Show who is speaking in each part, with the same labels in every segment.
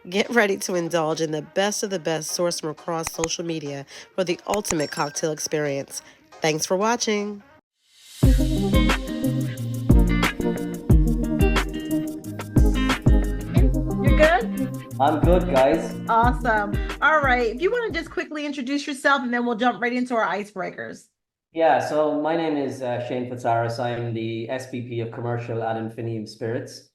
Speaker 1: Get ready to indulge in the best of the best sourced from across social media for the ultimate cocktail experience. Thanks for watching.
Speaker 2: You're good?
Speaker 3: I'm good, guys.
Speaker 2: Awesome. All right. If you want to just quickly introduce yourself and then we'll jump right into our icebreakers.
Speaker 3: Yeah, so my name is Shane Fitzharris. I'm the SVP of Commercial at Infinium Spirits.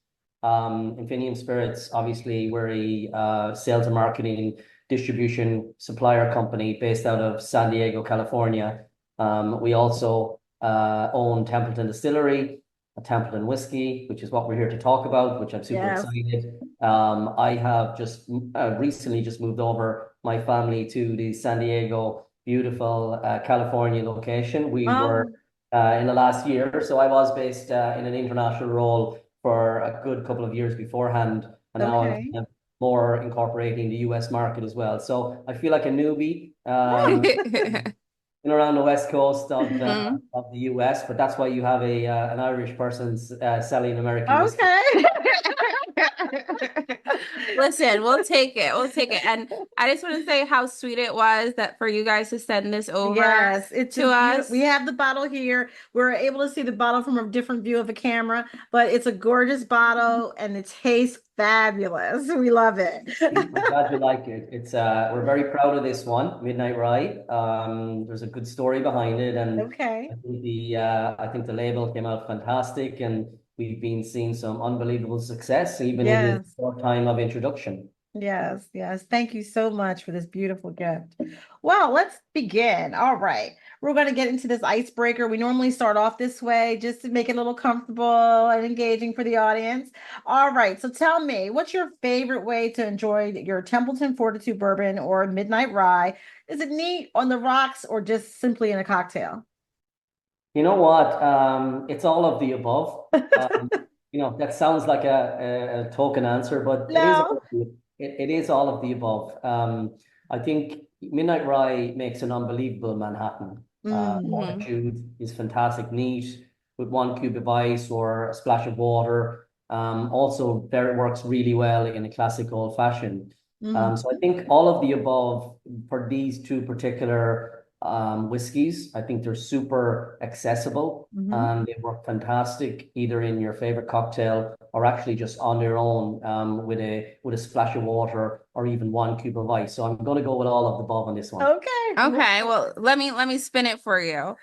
Speaker 3: Infinium Spirits, obviously, we're a sales and marketing distribution supplier company based out of San Diego, California. We also own Templeton Distillery, a Templeton whiskey, which is what we're here to talk about, which I'm super excited. I have just recently just moved over my family to the San Diego beautiful California location. We were in the last year, so I was based in an international role for a good couple of years beforehand, and now I'm kind of more incorporating the US market as well. So I feel like a newbie. Around the west coast of the US, but that's why you have a an Irish person selling American whiskey.
Speaker 4: Listen, we'll take it. We'll take it. And I just want to say how sweet it was that for you guys to send this over to us.
Speaker 2: We have the bottle here. We're able to see the bottle from a different view of the camera, but it's a gorgeous bottle and it tastes fabulous. We love it.
Speaker 3: I'm glad you like it. It's we're very proud of this one, Midnight Rye. There's a good story behind it, and I think the label came out fantastic, and we've been seeing some unbelievable success even in this short time of introduction.
Speaker 2: Yes. Thank you so much for this beautiful gift. Well, let's begin. All right. We're going to get into this icebreaker. We normally start off this way just to make it a little comfortable and engaging for the audience. All right. So tell me, what's your favorite way to enjoy your Templeton Fortitude Bourbon or Midnight Rye? Is it neat on the rocks or just simply in a cocktail?
Speaker 3: You know what? It's all of the above. That sounds like a token answer, but it is all of the above. I think Midnight Rye makes an unbelievable Manhattan. Fortitude is fantastic, neat with 1 cube of ice or a splash of water. Also, works really well in a classic old fashioned. So I think all of the above for these two particular whiskeys. I think they're super accessible and they work fantastic either in your favorite cocktail or actually just on their own with a splash of water or even 1 cube of ice. So I'm going to go with all of the above on this one.
Speaker 4: Okay. Well, let me spin it for you.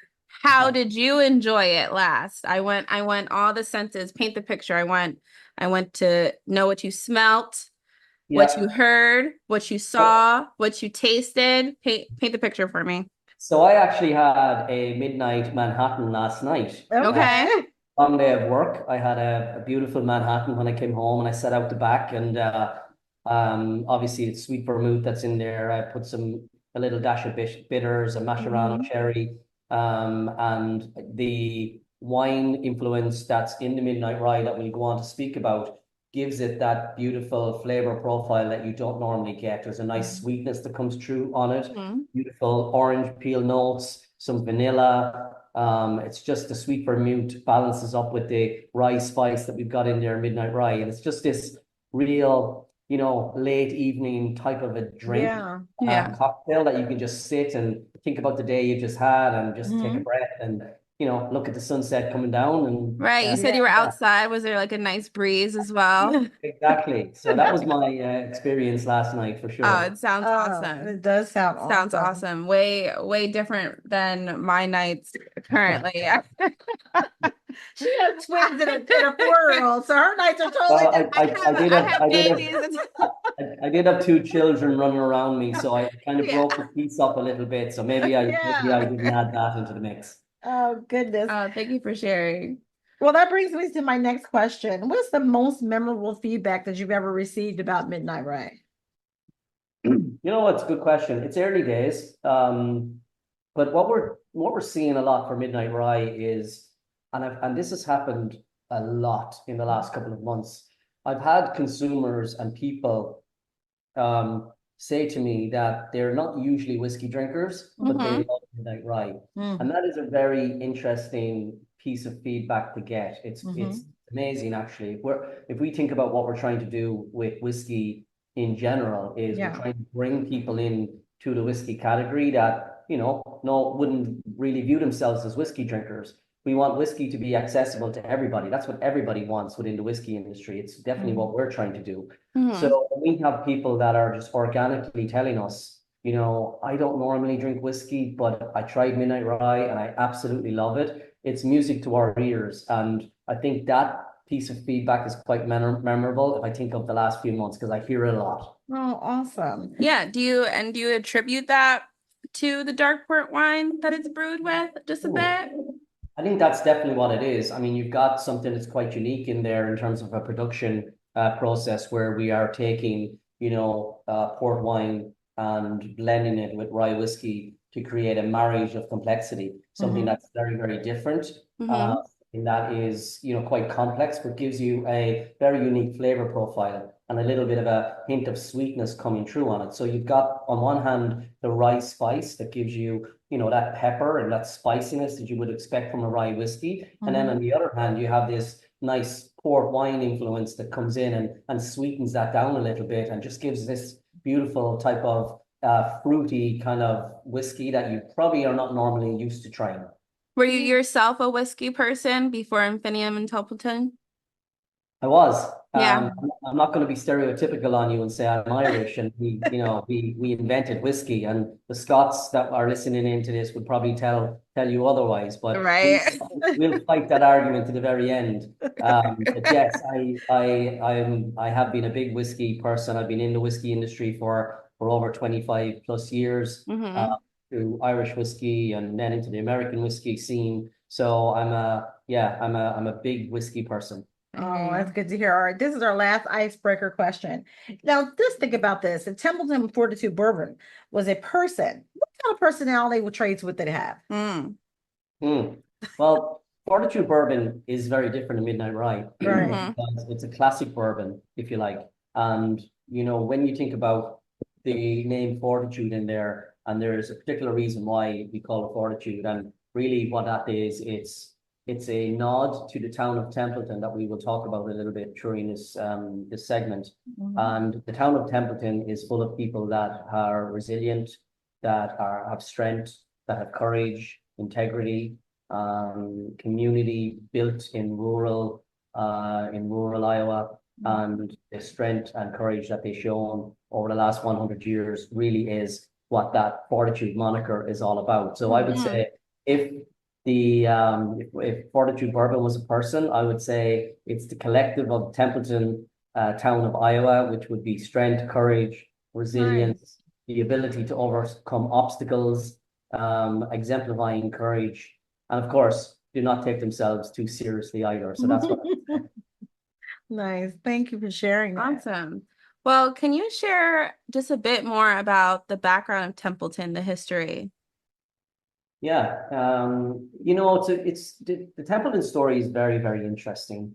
Speaker 4: How did you enjoy it last? I went all the senses, paint the picture. I went to know what you smelt, what you heard, what you saw, what you tasted. Paint the picture for me.
Speaker 3: So I actually had a midnight Manhattan last night. Long day of work. I had a beautiful Manhattan when I came home, and I sat out the back, and obviously it's sweet vermouth that's in there. I put a little dash of bitters, a Mascherano cherry, and the wine influence that's in the Midnight Rye that we'll go on to speak about gives it that beautiful flavor profile that you don't normally get. There's a nice sweetness that comes through on it, beautiful orange peel notes, some vanilla. It's just the sweet vermouth balances up with the rye spice that we've got in there, Midnight Rye. And it's just this real, late evening type of a drink, cocktail that you can just sit and think about the day you just had and just take a breath and look at the sunset coming down. And
Speaker 4: you said you were outside. Was there like a nice breeze as well?
Speaker 3: Exactly. So that was my experience last night for sure.
Speaker 4: Oh, it sounds awesome.
Speaker 2: It does sound
Speaker 4: awesome. Way different than my nights currently.
Speaker 2: She has twins and a 4-year-old, so her nights are totally different.
Speaker 3: I did have 2 children running around me, so I kind of broke the piece up a little bit. So maybe I didn't add that into the mix.
Speaker 2: Oh, goodness.
Speaker 4: Thank you for sharing.
Speaker 2: Well, that brings me to my next question. What's the most memorable feedback that you've ever received about Midnight Rye?
Speaker 3: It's a good question. It's early days. But what we're seeing a lot for Midnight Rye is, and this has happened a lot in the last couple of months. I've had consumers and people say to me that they're not usually whiskey drinkers, but they love Midnight Rye. And that is a very interesting piece of feedback to get. It's amazing, actually. If we think about what we're trying to do with whiskey in general is
Speaker 2: Yeah.
Speaker 3: we're trying to bring people in to the whiskey category that, you know, wouldn't really view themselves as whiskey drinkers. We want whiskey to be accessible to everybody. That's what everybody wants within the whiskey industry. It's definitely what we're trying to do. So we have people that are just organically telling us, you know, I don't normally drink whiskey, but I tried Midnight Rye and I absolutely love it. It's music to our ears. And I think that piece of feedback is quite memorable if I think of the last few months, because I hear it a lot.
Speaker 2: Oh, awesome.
Speaker 4: Yeah. Do you attribute that to the dark port wine that it's brewed with just a bit?
Speaker 3: I think that's definitely what it is. I mean, you've got something that's quite unique in there in terms of a production process where we are taking, you know, port wine and blending it with rye whiskey to create a marriage of complexity, something that's very, very different. And that is, you know, quite complex, but gives you a very unique flavor profile and a little bit of a hint of sweetness coming through on it. So you've got, on one hand, the rye spice that gives you, you know, that pepper and that spiciness that you would expect from a rye whiskey. And then on the other hand, you have this nice port wine influence that comes in and sweetens that down a little bit and just gives this beautiful type of fruity kind of whiskey that you probably are not normally used to trying.
Speaker 4: Were you yourself a whiskey person before Infinium and Templeton?
Speaker 3: I was.
Speaker 4: Yeah.
Speaker 3: I'm not going to be stereotypical on you and say I'm Irish and we invented whiskey, and the Scots that are listening into this would probably tell you otherwise, but we'll fight that argument to the very end. But yes, I have been a big whiskey person. I've been in the whiskey industry for over 25 plus years. Through Irish whiskey and then into the American whiskey scene. So I'm a big whiskey person.
Speaker 2: Oh, that's good to hear. All right, this is our last icebreaker question. Now, just think about this. If Templeton Fortitude Bourbon was a person, what kind of personality or traits would they have?
Speaker 3: Well, Fortitude Bourbon is very different than Midnight Rye.
Speaker 2: Right.
Speaker 3: Because it's a classic bourbon, if you like. And, you know, when you think about the name Fortitude in there, and there's a particular reason why we call it Fortitude. And really what that is, it's a nod to the town of Templeton that we will talk about a little bit during this segment. And the town of Templeton is full of people that are resilient, that have strength, that have courage, integrity, community built in rural Iowa, and the strength and courage that they've shown over the last 100 years really is what that Fortitude moniker is all about. So I would say if Fortitude Bourbon was a person, I would say it's the collective of Templeton town of Iowa, which would be strength, courage, resilience, the ability to overcome obstacles, exemplifying courage, and of course, do not take themselves too seriously either. So that's what I would say.
Speaker 2: Nice. Thank you for sharing that.
Speaker 4: Awesome. Well, can you share just a bit more about the background of Templeton, the history?
Speaker 3: Yeah, you know, it's the Templeton story is very, very interesting.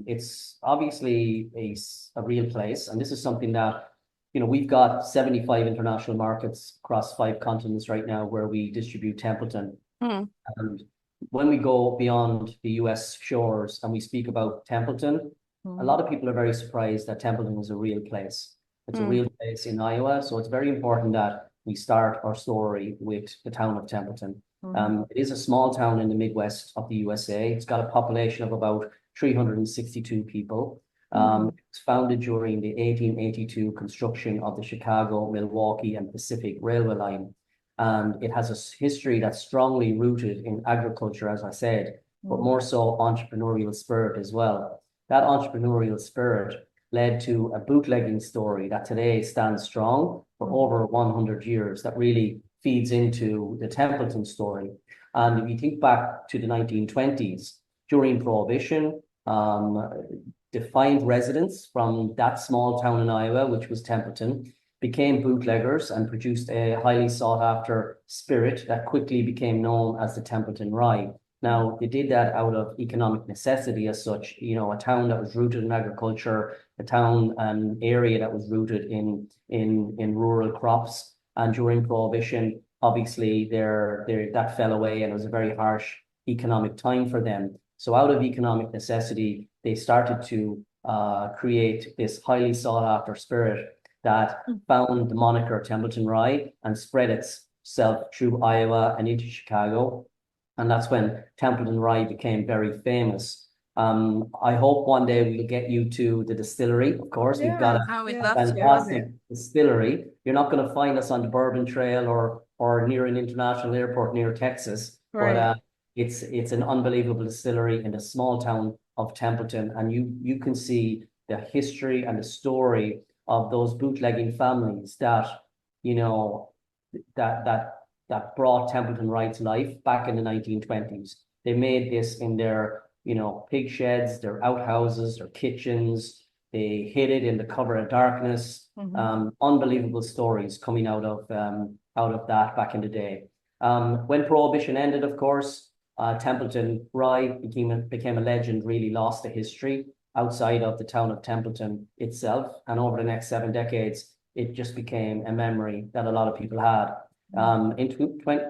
Speaker 3: It's obviously a real place, and this is something that, you know, we've got 75 international markets across 5 continents right now where we distribute Templeton. And when we go beyond the US shores and we speak about Templeton, a lot of people are very surprised that Templeton is a real place. It's a real place in Iowa, so it's very important that we start our story with the town of Templeton. It is a small town in the Midwest of the USA. It's got a population of about 362 people. It was founded during the 1882 construction of the Chicago, Milwaukee, and Pacific Railway line. And it has a history that's strongly rooted in agriculture, as I said, but more so entrepreneurial spirit as well. That entrepreneurial spirit led to a bootlegging story that today stands strong for over 100 years that really feeds into the Templeton story. And if you think back to the 1920s, during Prohibition, defined residents from that small town in Iowa, which was Templeton, became bootleggers and produced a highly sought after spirit that quickly became known as the Templeton Rye. Now, they did that out of economic necessity as such, you know, a town that was rooted in agriculture, a town and area that was rooted in rural crops. And during Prohibition, obviously, that fell away and it was a very harsh economic time for them. So out of economic necessity, they started to create this highly sought after spirit that found the moniker Templeton Rye and spread itself through Iowa and into Chicago. And that's when Templeton Rye became very famous. I hope one day we'll get you to the distillery. Of course, we've got a fantastic distillery. You're not going to find us on the Bourbon Trail or near an international airport near Texas, but it's an unbelievable distillery in the small town of Templeton, and you can see the history and the story of those bootlegging families that that brought Templeton Rye to life back in the 1920s. They made this in their pig sheds, their outhouses, their kitchens. They hid it in the cover of darkness. Unbelievable stories coming out of that back in the day. When Prohibition ended, of course, Templeton Rye became a legend, really lost the history outside of the town of Templeton itself. And over the next 7 decades, it just became a memory that a lot of people had. In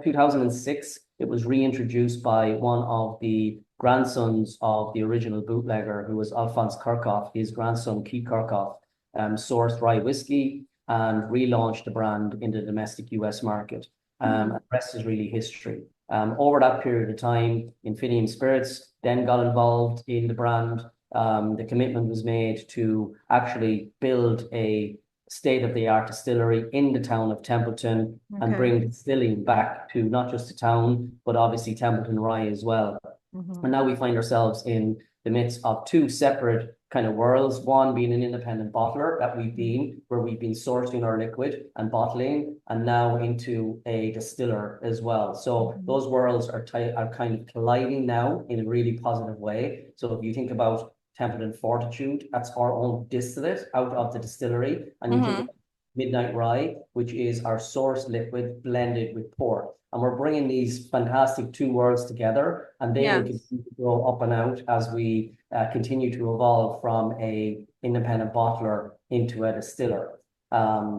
Speaker 3: 2006, it was reintroduced by one of the grandsons of the original bootlegger, who was Alphonse Kirchhoff. His grandson, Keith Kirchhoff, sourced rye whiskey and relaunched the brand in the domestic US market. And the rest is really history. Over that period of time, Infinium Spirits then got involved in the brand. The commitment was made to actually build a state-of-the-art distillery in the town of Templeton and bring distilling back to not just the town, but obviously Templeton Rye as well. And now we find ourselves in the midst of 2 separate kind of worlds, one being an independent bottler that where we've been sourcing our liquid and bottling, and now into a distiller as well. So those worlds are kind of colliding now in a really positive way. So if you think about Templeton Fortitude, that's our own distillate out of the distillery, and you think about Midnight Rye, which is our source liquid blended with port. And we're bringing these fantastic 2 worlds together, and they will continue to grow up and out as we continue to evolve from a independent bottler into a distiller.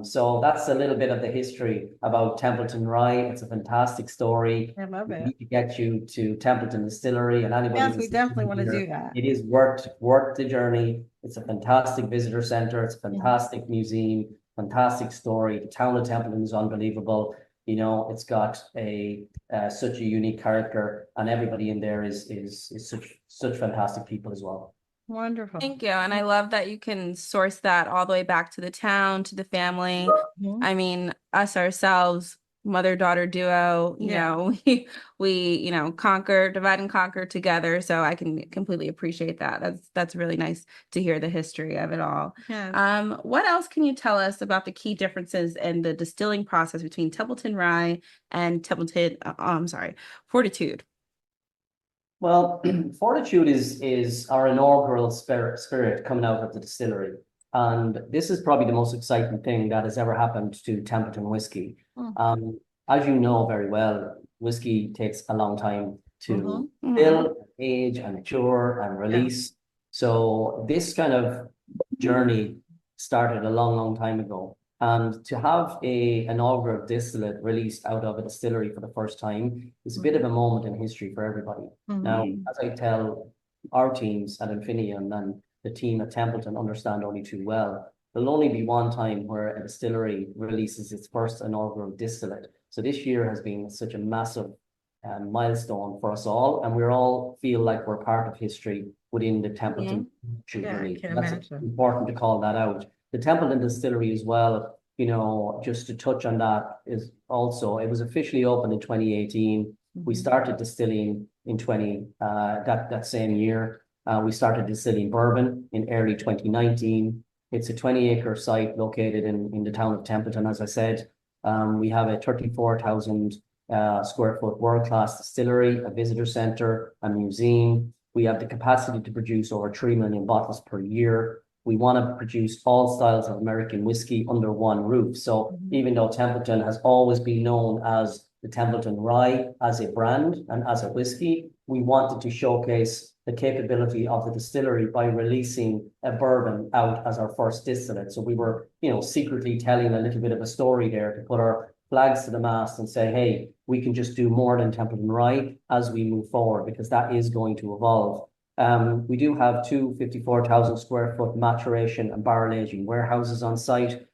Speaker 3: So that's a little bit of the history about Templeton Rye. It's a fantastic story.
Speaker 2: I love it.
Speaker 3: We need to get you to Templeton Distillery, and anybody.
Speaker 2: Yes, we definitely want to do that.
Speaker 3: It is worth the journey. It's a fantastic visitor center. It's a fantastic museum, fantastic story. The town of Templeton is unbelievable. It's got such a unique character, and everybody in there is such fantastic people as well.
Speaker 2: Wonderful.
Speaker 4: Thank you. And I love that you can source that all the way back to the town, to the family. I mean, us ourselves, mother-daughter duo, you know, we divide and conquer together. So I can completely appreciate that. That's really nice to hear the history of it all.
Speaker 2: Yes.
Speaker 4: What else can you tell us about the key differences in the distilling process between Templeton Rye and Fortitude?
Speaker 3: Well, Fortitude is our inaugural spirit coming out of the distillery. And this is probably the most exciting thing that has ever happened to Templeton whiskey. As you know very well, whiskey takes a long time to build, age, and mature and release. So this kind of journey started a long, long time ago. And to have an inaugural distillate released out of a distillery for the first time is a bit of a moment in history for everybody. Now, as I tell our teams at Infinium and the team at Templeton understand only too well, there'll only be one time where a distillery releases its first inaugural distillate. So this year has been such a massive milestone for us all, and we all feel like we're part of history within the Templeton release. That's important to call that out. The Templeton Distillery as well, just to touch on that, is also, it was officially opened in 2018. We started distilling in that same year. We started distilling bourbon in early 2019. It's a 20-acre site located in the town of Templeton, as I said. We have a 34,000 square foot world-class distillery, a visitor center, a museum. We have the capacity to produce over 3 million bottles per year. We want to produce all styles of American whiskey under one roof. So even though Templeton has always been known as the Templeton Rye as a brand and as a whiskey, we wanted to showcase the capability of the distillery by releasing a bourbon out as our first distillate. So we were, secretly telling a little bit of a story there to put our flags to the mast and say, hey, we can just do more than Templeton Rye as we move forward, because that is going to evolve. We do have two 54,000 square foot maturation and barrel aging warehouses on site,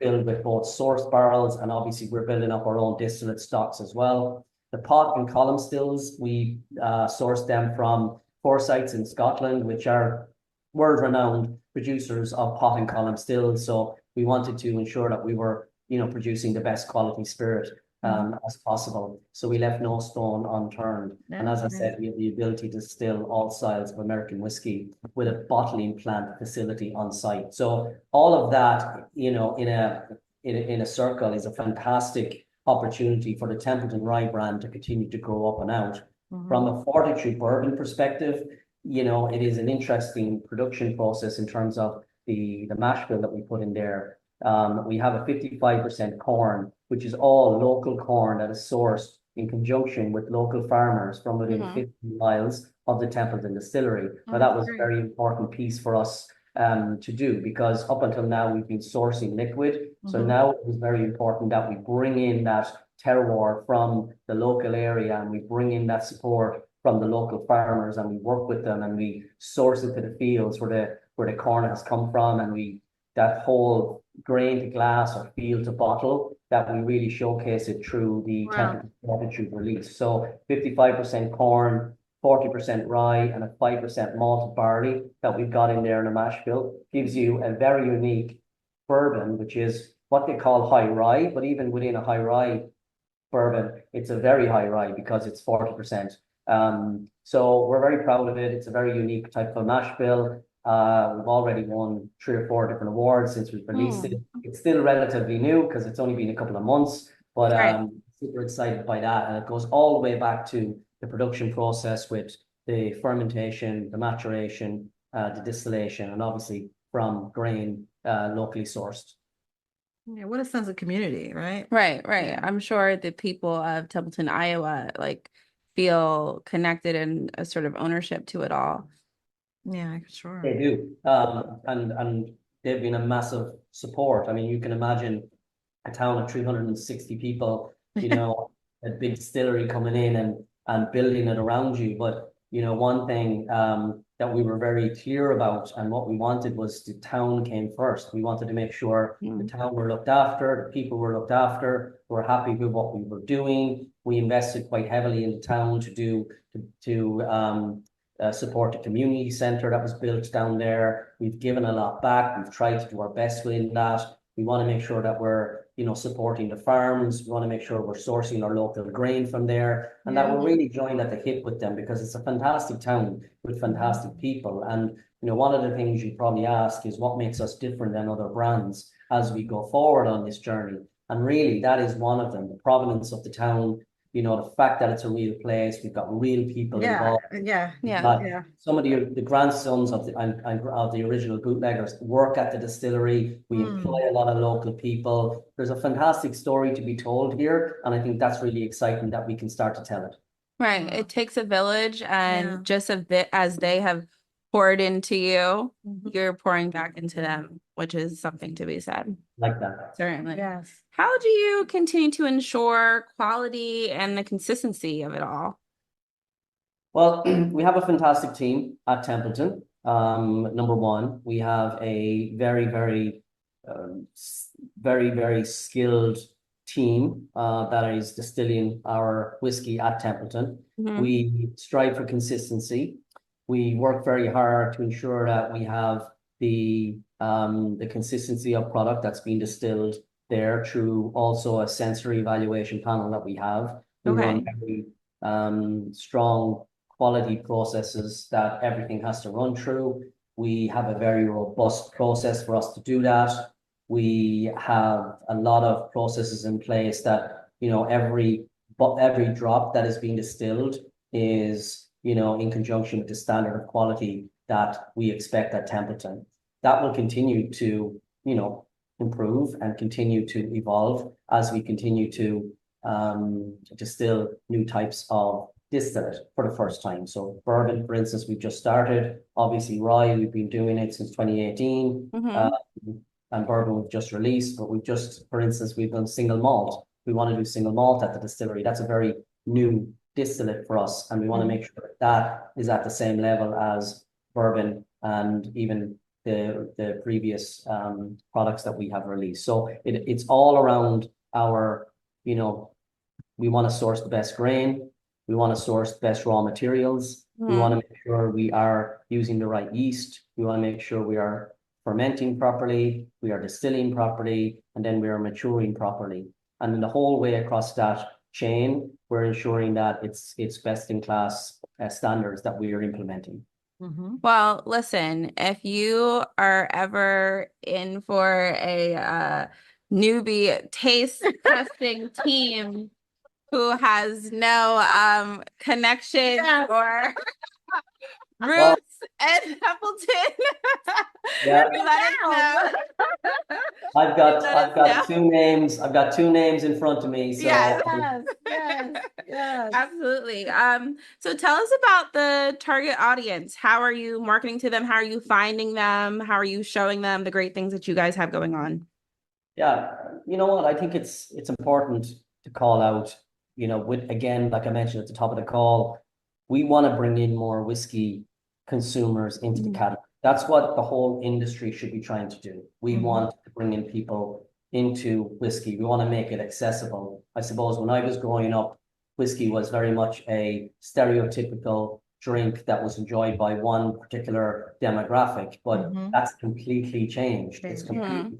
Speaker 3: filled with both source barrels, and obviously we're building up our own distillate stocks as well. The pot and column stills, we source them from 4 sites in Scotland, which are world-renowned producers of pot and column stills. So we wanted to ensure that we were, producing the best quality spirit as possible. So we left no stone unturned. And as I said, we have the ability to distill all styles of American whiskey with a bottling plant facility on site. So all of that, in a circle is a fantastic opportunity for the Templeton Rye brand to continue to grow up and out. From a Fortitude Bourbon perspective, it is an interesting production process in terms of the mash bill that we put in there. We have a 55% corn, which is all local corn that is sourced in conjunction with local farmers from within 50 miles of the Templeton Distillery. Now, that was a very important piece for us to do, because up until now we've been sourcing liquid. So now it was very important that we bring in that terroir from the local area, and we bring in that support from the local farmers, and we work with them, and we source it to the fields where the corn has come from, and that whole grain to glass or field to bottle, that we really showcase it through the Templeton Fortitude release. So 55% corn, 40% rye, and a 5% malted barley that we've got in there in a mash bill gives you a very unique bourbon, which is what they call high rye. But even within a high rye bourbon, it's a very high rye because it's 40%. So we're very proud of it. It's a very unique type of mash bill. We've already won 3 or 4 different awards since we've released it. It's still relatively new because it's only been a couple of months, but super excited by that. And it goes all the way back to the production process with the fermentation, the maturation, the distillation, and obviously from grain locally sourced.
Speaker 2: Yeah, what a sense of community, right?
Speaker 4: Right.
Speaker 2: Yeah.
Speaker 4: I'm sure the people of Templeton, Iowa, feel connected and a sort of ownership to it all.
Speaker 2: Yeah, sure.
Speaker 3: They do. And they've been a massive support. I mean, you can imagine a town of 360 people, a big distillery coming in and building it around you. But, one thing that we were very clear about and what we wanted was the town came first. We wanted to make sure the town were looked after, the people were looked after, were happy with what we were doing. We invested quite heavily in the town to support the community center that was built down there. We've given a lot back. We've tried to do our best within that. We want to make sure that we're, supporting the farms. We want to make sure we're sourcing our local grain from there, and that we're really joined at the hip with them, because it's a fantastic town with fantastic people. And, one of the things you probably ask is what makes us different than other brands as we go forward on this journey. And really, that is one of them, the provenance of the town. The fact that it's a real place, we've got real people involved.
Speaker 2: Yeah.
Speaker 3: Some of the grandsons of the original bootleggers work at the distillery. We employ a lot of local people. There's a fantastic story to be told here, and I think that's really exciting that we can start to tell it.
Speaker 4: Right. It takes a village, and just a bit as they have poured into you, you're pouring back into them, which is something to be said.
Speaker 3: Like that.
Speaker 4: Certainly.
Speaker 2: Yes.
Speaker 4: How do you continue to ensure quality and the consistency of it all?
Speaker 3: Well, we have a fantastic team at Templeton. Number one, we have a very, very, very skilled team that is distilling our whiskey at Templeton. We strive for consistency. We work very hard to ensure that we have the consistency of product that's being distilled there through also a sensory evaluation panel that we have. We run very strong quality processes that everything has to run through. We have a very robust process for us to do that. We have a lot of processes in place that, every drop that is being distilled is, in conjunction with the standard of quality that we expect at Templeton. That will continue to, improve and continue to evolve as we continue to distill new types of distillate for the first time. So bourbon, for instance, we've just started. Obviously, rye, we've been doing it since 2018. And bourbon we've just released, but for instance, we've done single malt. We want to do single malt at the distillery. That's a very new distillate for us, and we want to make sure that that is at the same level as bourbon and even the previous products that we have released. So it's all around our, you know, we want to source the best grain, we want to source the best raw materials, we want to make sure we are using the right yeast, we want to make sure we are fermenting properly, we are distilling properly, and then we are maturing properly. And then the whole way across that chain, we're ensuring that it's best in class standards that we are implementing.
Speaker 4: Well, listen, if you are ever in for a newbie taste testing team who has no connection or roots in Templeton,
Speaker 3: Yeah.
Speaker 4: let us know.
Speaker 3: I've got two names. I've got two names in front of me. So
Speaker 4: Yes.
Speaker 2: Yes.
Speaker 4: Absolutely. So tell us about the target audience. How are you marketing to them? How are you finding them? How are you showing them the great things that you guys have going on?
Speaker 3: yeah, you know what? I think it's important to call out, you know, with, again, like I mentioned at the top of the call, we want to bring in more whiskey consumers into the category. That's what the whole industry should be trying to do. We want to bring in people into whiskey. We want to make it accessible. I suppose when I was growing up, whiskey was very much a stereotypical drink that was enjoyed by one particular demographic, but that's completely changed. It's completely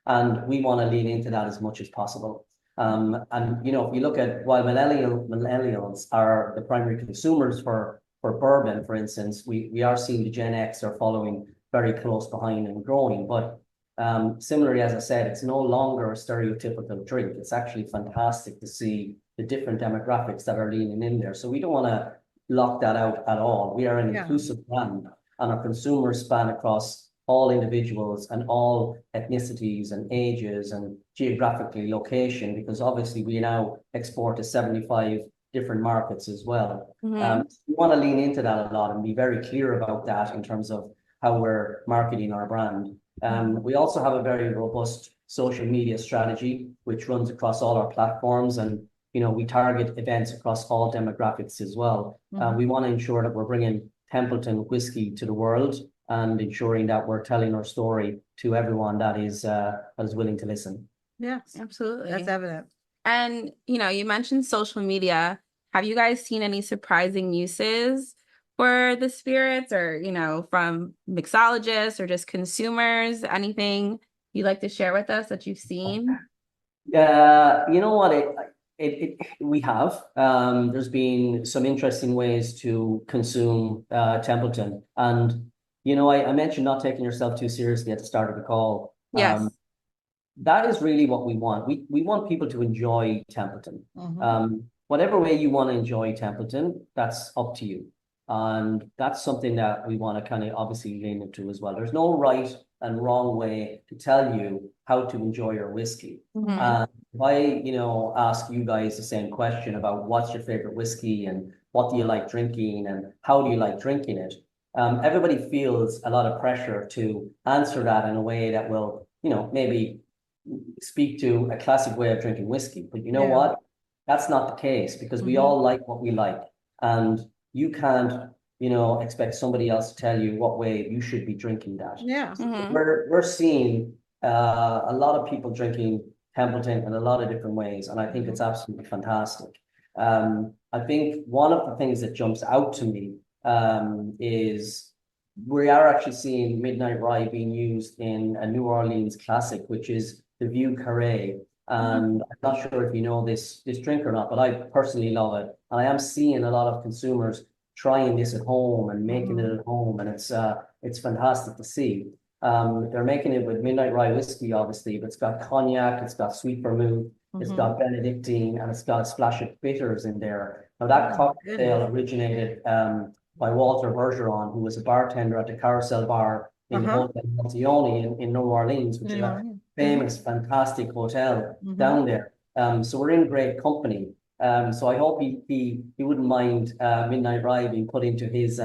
Speaker 3: and we want to lean into that as much as possible. And you know, if you look at while millennials are the primary consumers for bourbon, for instance, we are seeing the Gen X are following very close behind and growing. But similarly, as I said, it's no longer a stereotypical drink. It's actually fantastic to see the different demographics that are leaning in there. So we don't want to lock that out at all. We are an inclusive brand, and our consumers span across all individuals and all ethnicities and ages and geographically location, because obviously we now export to 75 different markets as well. We want to lean into that a lot and be very clear about that in terms of how we're marketing our brand. We also have a very robust social media strategy, which runs across all our platforms, and you know, we target events across all demographics as well. We want to ensure that we're bringing Templeton whiskey to the world and ensuring that we're telling our story to everyone that is willing to listen.
Speaker 2: Yes,
Speaker 4: absolutely.
Speaker 2: That's evident.
Speaker 4: And, you know, you mentioned social media. Have you guys seen any surprising uses for the spirits, or, you know, from mixologists or just consumers? Anything you'd like to share with us that you've seen?
Speaker 3: You know what? We have. There's been some interesting ways to consume Templeton. And you know, I mentioned not taking yourself too seriously at the start of the call.
Speaker 4: Yes.
Speaker 3: That is really what we want. We want people to enjoy Templeton. Whatever way you want to enjoy Templeton, that's up to you. And that's something that we want to kind of obviously lean into as well. There's no right and wrong way to tell you how to enjoy your whiskey. If I, you know, ask you guys the same question about what's your favorite whiskey and what do you like drinking and how do you like drinking it, everybody feels a lot of pressure to answer that in a way that will, you know, maybe speak to a classic way of drinking whiskey. But you know what? That's not the case, because we all like what we like. And you can't, you know, expect somebody else to tell you what way you should be drinking that. We're seeing a lot of people drinking Templeton in a lot of different ways, and I think it's absolutely fantastic. I think one of the things that jumps out to me is we are actually seeing Midnight Rye being used in a New Orleans classic, which is the Vieux Carré. And I'm not sure if you know this drink or not, but I personally love it. And I am seeing a lot of consumers trying this at home and making it at home, and it's fantastic to see. They're making it with Midnight Rye whiskey, obviously, but it's got cognac, it's got sweet vermouth, it's got Benedictine, and it's got a splash of bitters in there. Now that cocktail originated by Walter Bergeron, who was a bartender at the Carousel Bar in the Hotel Montione in New Orleans, which is a famous, fantastic hotel down there. So we're in great company. So I hope he wouldn't mind Midnight Rye being put into his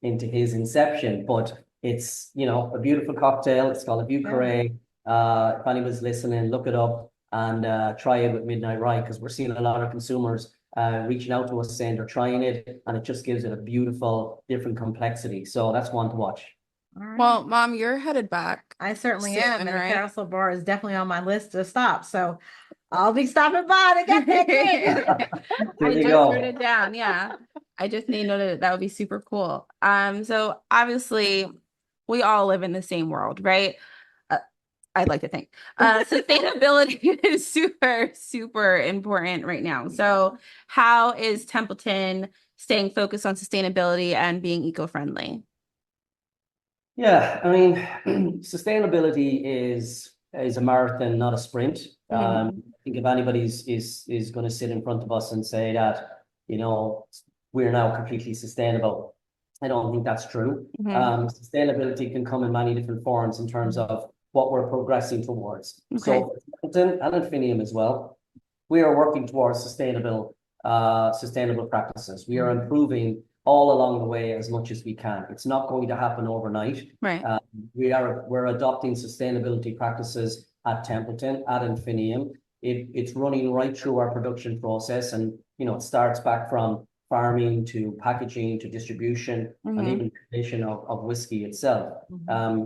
Speaker 3: inception, but it's, you know, a beautiful cocktail. It's called a Vieux Carré. If anyone's listening, look it up and try it with Midnight Rye, because we're seeing a lot of consumers reaching out to us saying they're trying it, and it just gives it a beautiful, different complexity. So that's one to watch.
Speaker 4: Well, Mom, you're headed back.
Speaker 2: I certainly
Speaker 4: soon,
Speaker 2: am, and
Speaker 4: right?
Speaker 2: the Castle Bar is definitely on my list to stop. So I'll be stopping by to get that drink.
Speaker 3: There
Speaker 4: I
Speaker 3: you
Speaker 4: just
Speaker 3: go.
Speaker 4: wrote it down. Yeah. I just need to know that would be super cool. So obviously we all live in the same world, right? I'd like to think sustainability is super, super important right now. So how is Templeton staying focused on sustainability and being eco-friendly?
Speaker 3: Yeah, I mean, sustainability is a marathon, not a sprint. I think if anybody's is going to sit in front of us and say that, you know, we're now completely sustainable, I don't think that's true. Sustainability can come in many different forms in terms of what we're progressing towards. So for Templeton and Infinium as well, we are working towards sustainable practices. We are improving all along the way as much as we can. It's not going to happen overnight.
Speaker 4: Right.
Speaker 3: We're adopting sustainability practices at Templeton, at Infinium. It's running right through our production process, and it starts back from farming to packaging to distribution and even creation of whiskey itself.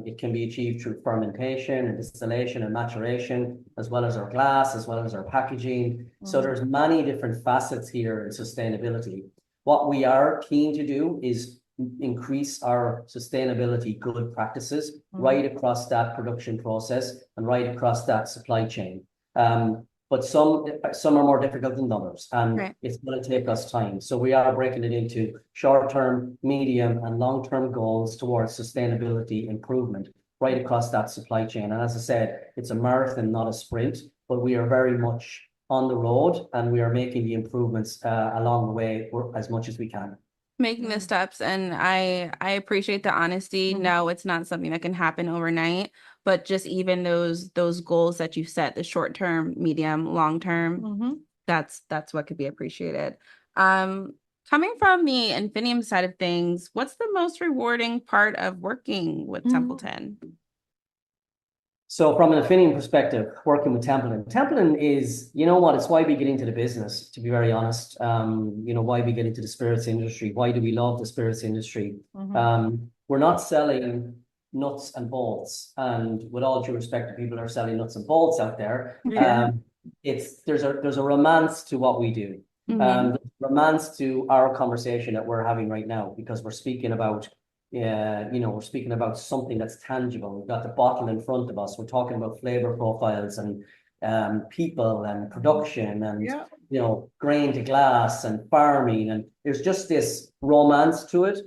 Speaker 3: It can be achieved through fermentation and distillation and maturation, as well as our glass, as well as our packaging. So there's many different facets here in sustainability. What we are keen to do is increase our sustainability good practices right across that production process and right across that supply chain. But some are more difficult than others, and it's going to take us time. So we are breaking it into short-term, medium, and long-term goals towards sustainability improvement right across that supply chain. And as I said, it's a marathon, not a sprint, but we are very much on the road, and we are making the improvements along the way as much as we can.
Speaker 4: Making the steps, and I appreciate the honesty. No, it's not something that can happen overnight, but just even those goals that you set, the short term, medium, long term, that's what could be appreciated. Coming from the Infinium side of things, what's the most rewarding part of working with Templeton?
Speaker 3: So from an Infinium perspective, working with Templeton is, it's why we get into the business, to be very honest. Why we get into the spirits industry. Why do we love the spirits industry? We're not selling nuts and bolts. And with all due respect to people who are selling nuts and bolts out there, there's a romance to what we do. There's romance to our conversation that we're having right now, because we're speaking about we're speaking about something that's tangible. We've got the bottle in front of us. We're talking about flavor profiles and people and production and grain to glass and farming, and there's just this romance to it,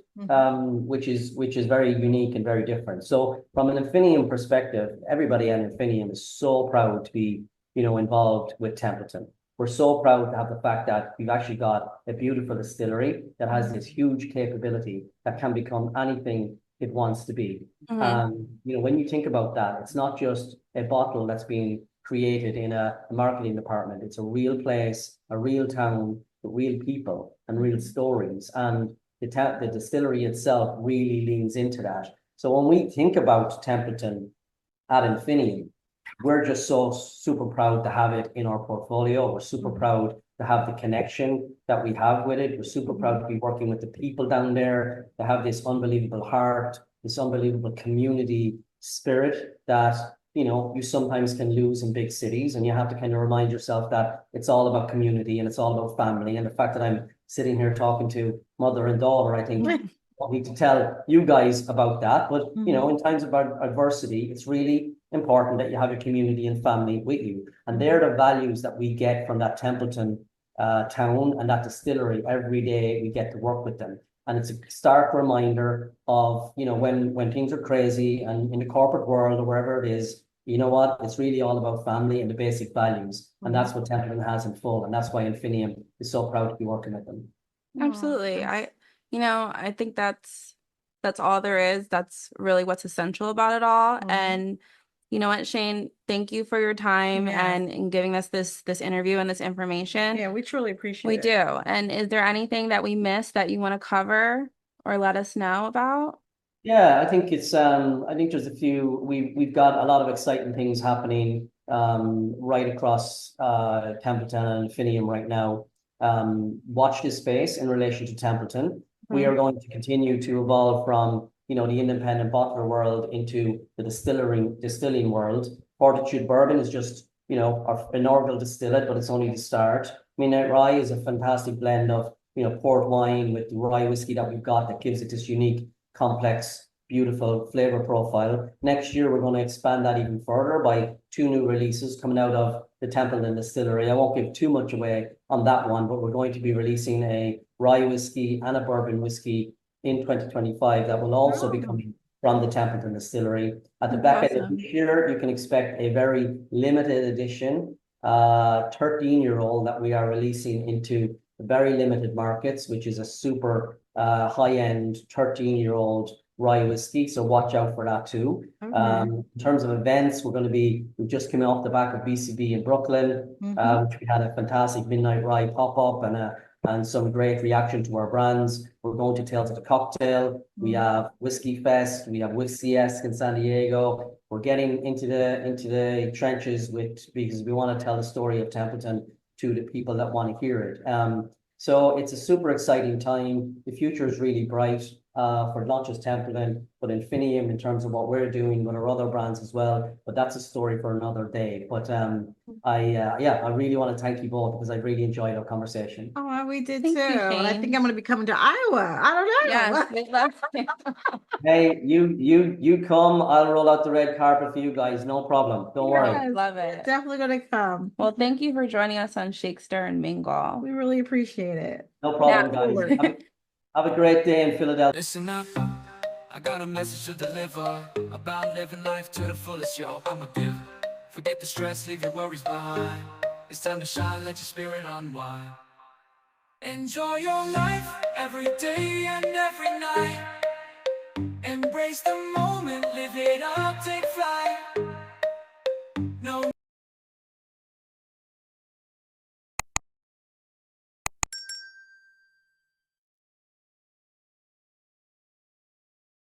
Speaker 3: which is very unique and very different. So from an Infinium perspective, everybody at Infinium is so proud to be involved with Templeton. We're so proud to have the fact that we've actually got a beautiful distillery that has this huge capability that can become anything it wants to be. When you think about that, it's not just a bottle that's being created in a marketing department. It's a real place, a real town, real people, and real stories. And the distillery itself really leans into that. So when we think about Templeton at Infinium, we're just so super proud to have it in our portfolio. We're super proud to have the connection that we have with it. We're super proud to be working with the people down there, to have this unbelievable heart, this unbelievable community spirit that, you sometimes can lose in big cities, and you have to kind of remind yourself that it's all about community and it's all about family. And the fact that I'm sitting here talking to mother and daughter, I think I don't need to tell you guys about that. But, in times of adversity, it's really important that you have your community and family with you. And they're the values that we get from that Templeton town and that distillery. Every day we get to work with them. And it's a stark reminder of, when things are crazy and in the corporate world or wherever it is, you know what? It's really all about family and the basic values. And that's what Templeton has in full. And that's why Infinium is so proud to be working with them.
Speaker 4: Absolutely. I think that's all there is. That's really what's essential about it all. And you know what, Shane, thank you for your time and giving us this interview and this information.
Speaker 2: Yeah, we truly appreciate it.
Speaker 4: We do. And is there anything that we missed that you want to cover or let us know about?
Speaker 3: Yeah, I think there's a few. We've got a lot of exciting things happening right across Templeton and Infinium right now. watch this space in relation to Templeton. We are going to continue to evolve from, you know, the independent bottler world into the distilling world. Fortitude Bourbon is just, you know, our inaugural distillate, but it's only the start. Midnight Rye is a fantastic blend of, you know, port wine with the rye whiskey that we've got that gives it this unique, complex, beautiful flavor profile. Next year, we're going to expand that even further by 2 new releases coming out of the Templeton Distillery. I won't give too much away on that one, but we're going to be releasing a rye whiskey and a bourbon whiskey in 2025 that will also be coming from the Templeton Distillery. At the back end of this year, you can expect a very limited edition 13-year-old that we are releasing into very limited markets, which is a super high-end 13-year-old rye whiskey. So watch out for that too. In terms of events, we've just come off the back of BCB in Brooklyn, which we had a fantastic Midnight Rye pop-up and some great reaction to our brands. We're going to Tales of the Cocktail. We have Whiskey Fest. We have Whiskey-esque in San Diego. We're getting into the trenches because we want to tell the story of Templeton to the people that want to hear it. So it's a super exciting time. The future is really bright for not just Templeton, but Infinium in terms of what we're doing with our other brands as well. But that's a story for another day. But I really want to thank you both because I really enjoyed our conversation.
Speaker 2: Oh, we did
Speaker 4: Thank
Speaker 2: too.
Speaker 4: you,
Speaker 2: And I think
Speaker 4: Shane.
Speaker 2: I'm going to be coming to Iowa. I don't know.
Speaker 4: Yes, we love it.
Speaker 3: Hey, you come. I'll roll out the red carpet for you guys. No problem. Don't worry.
Speaker 2: Yes,
Speaker 4: Love it.
Speaker 2: definitely going to come.
Speaker 4: Well, thank you for joining us on Shake, Stir, and Mingle.
Speaker 2: We really appreciate it.
Speaker 3: No problem, guys. Have a great day in Philadelphia.
Speaker 5: Listen up, I got a message to deliver about living life to the fullest, yo. I'm a giver. Forget the stress, leave your worries behind. It's time to shine, let your spirit unwind. Enjoy your life every day and every night. Embrace the moment.